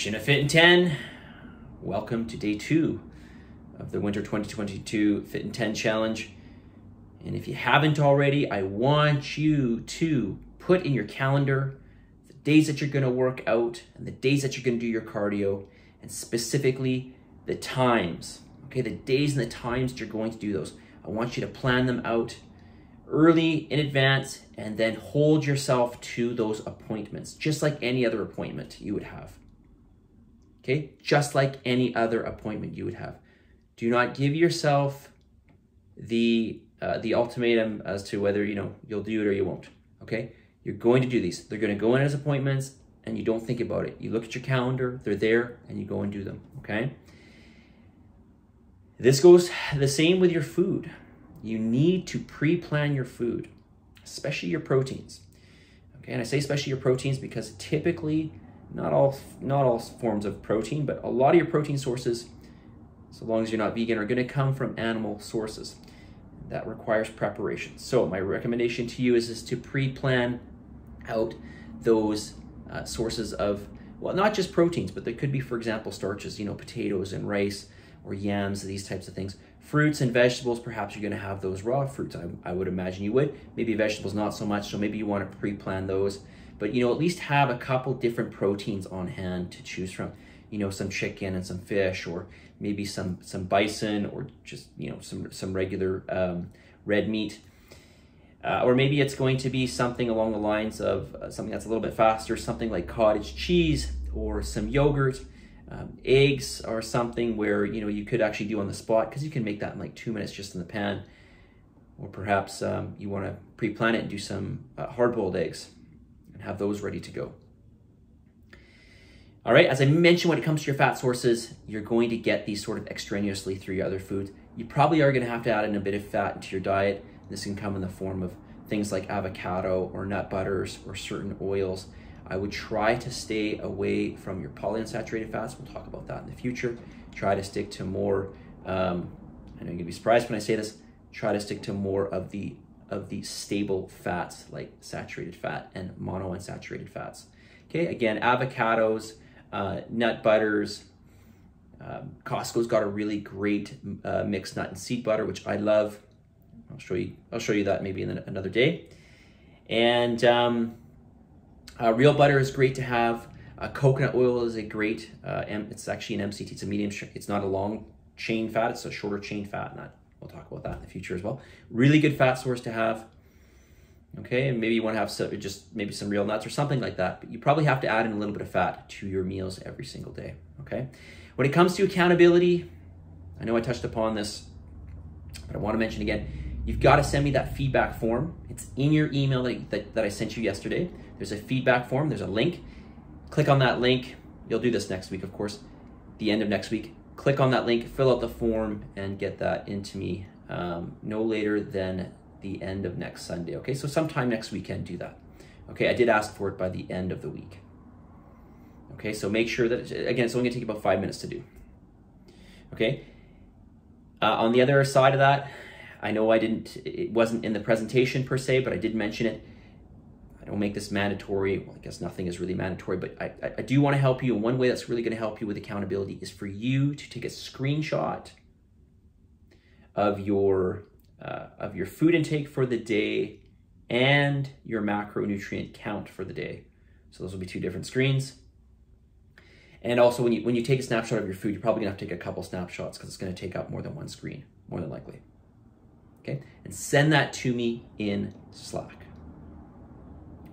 Nation of Fitin10, welcome to day 2 of the Winter 2022 Fitin10 Challenge. And if you haven't already, I want you to put in your calendar the days that you're going to work out and the days that you're going to do your cardio, and specifically the times. Okay, the days and the times that you're going to do those. I want you to plan them out early in advance and then hold yourself to those appointments, just like any other appointment you would have. Okay, just like any other appointment you would have. Do not give yourself the ultimatum as to whether you'll do it or you won't. Okay, you're going to do these. They're going to go in as appointments, and you don't think about it. You look at your calendar, they're there, and you go and do them. Okay. This goes the same with your food. You need to pre-plan your food, especially your proteins. Okay, and I say especially your proteins because typically, not all forms of protein, but a lot of your protein sources, so long as you're not vegan, are going to come from animal sources. That requires preparation. So my recommendation to you is to pre-plan out those sources of, well, not just proteins, but there could be, for example, starches, potatoes and rice or yams, these types of things. Fruits and vegetables, perhaps you're going to have those raw fruits. I would imagine you would. Maybe vegetables not so much, so maybe you want to pre-plan those. But, at least have a couple different proteins on hand to choose from. Some chicken and some fish, or maybe some bison, or just, some regular red meat. Or maybe it's going to be something along the lines of something that's a little bit faster, something like cottage cheese or some yogurt. Eggs are something where, you could actually do on the spot, because you can make that in like 2 minutes just in the pan. Or perhaps you want to pre-plan it and do some hard-boiled eggs and have those ready to go. All right, as I mentioned, when it comes to your fat sources, you're going to get these sort of extraneously through your other foods. You probably are going to have to add in a bit of fat into your diet. This can come in the form of things like avocado or nut butters or certain oils. I would try to stay away from your polyunsaturated fats. We'll talk about that in the future. Try to stick to more, I know you're gonna be surprised when I say this, try to stick to more of the stable fats like saturated fat and monounsaturated fats. Okay, again, avocados, nut butters. Costco's got a really great mixed nut and seed butter, which I love. I'll show you that maybe in another day. And real butter is great to have. Coconut oil is a great, it's actually an MCT, it's a medium, it's not a long chain fat, it's a shorter chain fat, and we'll talk about that in the future as well. Really good fat source to have. Okay, and maybe you want to have maybe some real nuts or something like that, but you probably have to add in a little bit of fat to your meals every single day. Okay, when it comes to accountability, I know I touched upon this, but I want to mention again, you've got to send me that feedback form. It's in your email that I sent you yesterday. There's a feedback form, there's a link. Click on that link. You'll do this next week, of course, the end of next week. Click on that link, fill out the form, and get that into me no later than the end of next Sunday. Okay, so sometime next weekend, do that. Okay, I did ask for it by the end of the week. Okay, so make sure that, again, it's only gonna take about 5 minutes to do. Okay, on the other side of that, I know it wasn't in the presentation per se, but I did mention it. I don't make this mandatory. Well, I guess nothing is really mandatory, but I do want to help you. And one way that's really going to help you with accountability is for you to take a screenshot of your food intake for the day and your macronutrient count for the day. So those will be 2 different screens. And also when you take a snapshot of your food, you're probably gonna have to take a couple snapshots because it's going to take up more than one screen, more than likely. Okay, and send that to me in Slack.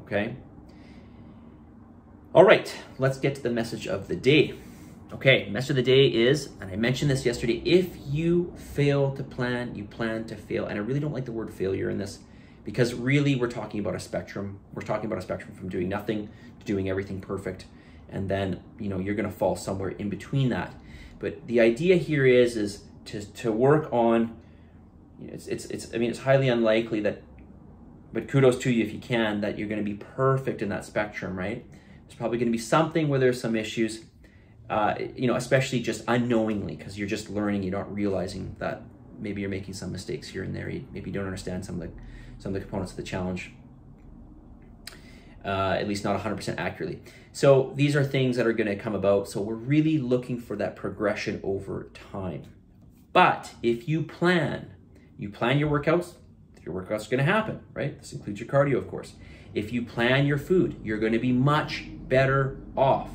Okay. All right, let's get to the message of the day. Okay, message of the day is, and I mentioned this yesterday, if you fail to plan, you plan to fail. And I really don't like the word failure in this, because really we're talking about a spectrum. We're talking about a spectrum from doing nothing to doing everything perfect. And then, you're gonna fall somewhere in between that. But the idea here is to work on, it's highly unlikely that, but kudos to you if you can, that you're going to be perfect in that spectrum, right? There's probably going to be something where there's some issues, especially just unknowingly, because you're just learning, you're not realizing that maybe you're making some mistakes here and there. Maybe you don't understand some of the components of the challenge. at least not 100% accurately. So these are things that are going to come about. So we're really looking for that progression over time. But if you plan your workouts are going to happen, right? This includes your cardio, of course. If you plan your food, you're going to be much better off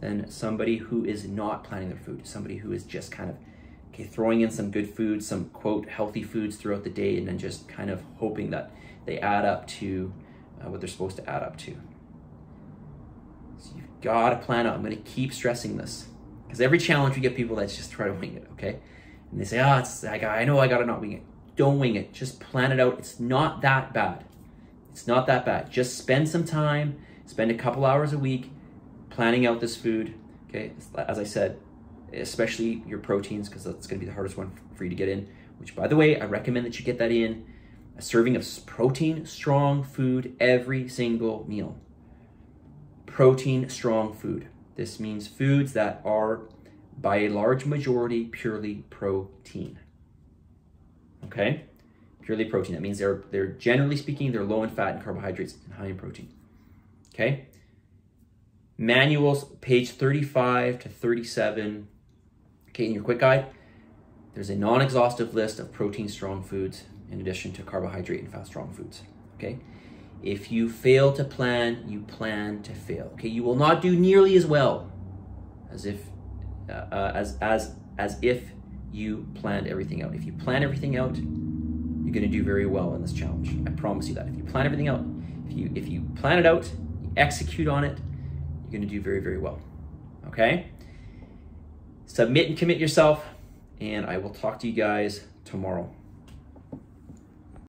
than somebody who is not planning their food, somebody who is just kind of throwing in some good foods, some quote healthy foods throughout the day, and then just kind of hoping that they add up to what they're supposed to add up to. So you've got to plan out. I'm going to keep stressing this because every challenge we get people that just try to wing it, okay? And they say, I know I got to not wing it. Don't wing it. Just plan it out. It's not that bad. It's not that bad. Just spend some time, spend a couple hours a week planning out this food, okay? As I said, especially your proteins, because that's going to be the hardest one for you to get in, which, by the way, I recommend that you get that in. A serving of protein strong food every single meal. Protein strong food. This means foods that are by a large majority purely protein. Okay? Purely protein. That means they're generally speaking, they're low in fat and carbohydrates and high in protein. Okay? Manuals, page 35 to 37. Okay, in your quick guide, there's a non-exhaustive list of protein strong foods in addition to carbohydrate and fat strong foods. Okay? If you fail to plan, you plan to fail. Okay? You will not do nearly as well as if you planned everything out. If you plan everything out, you're going to do very well in this challenge. I promise you that. If you plan everything out, if you plan it out, you execute on it, you're going to do very, very well. Okay? Submit and commit yourself, and I will talk to you guys tomorrow.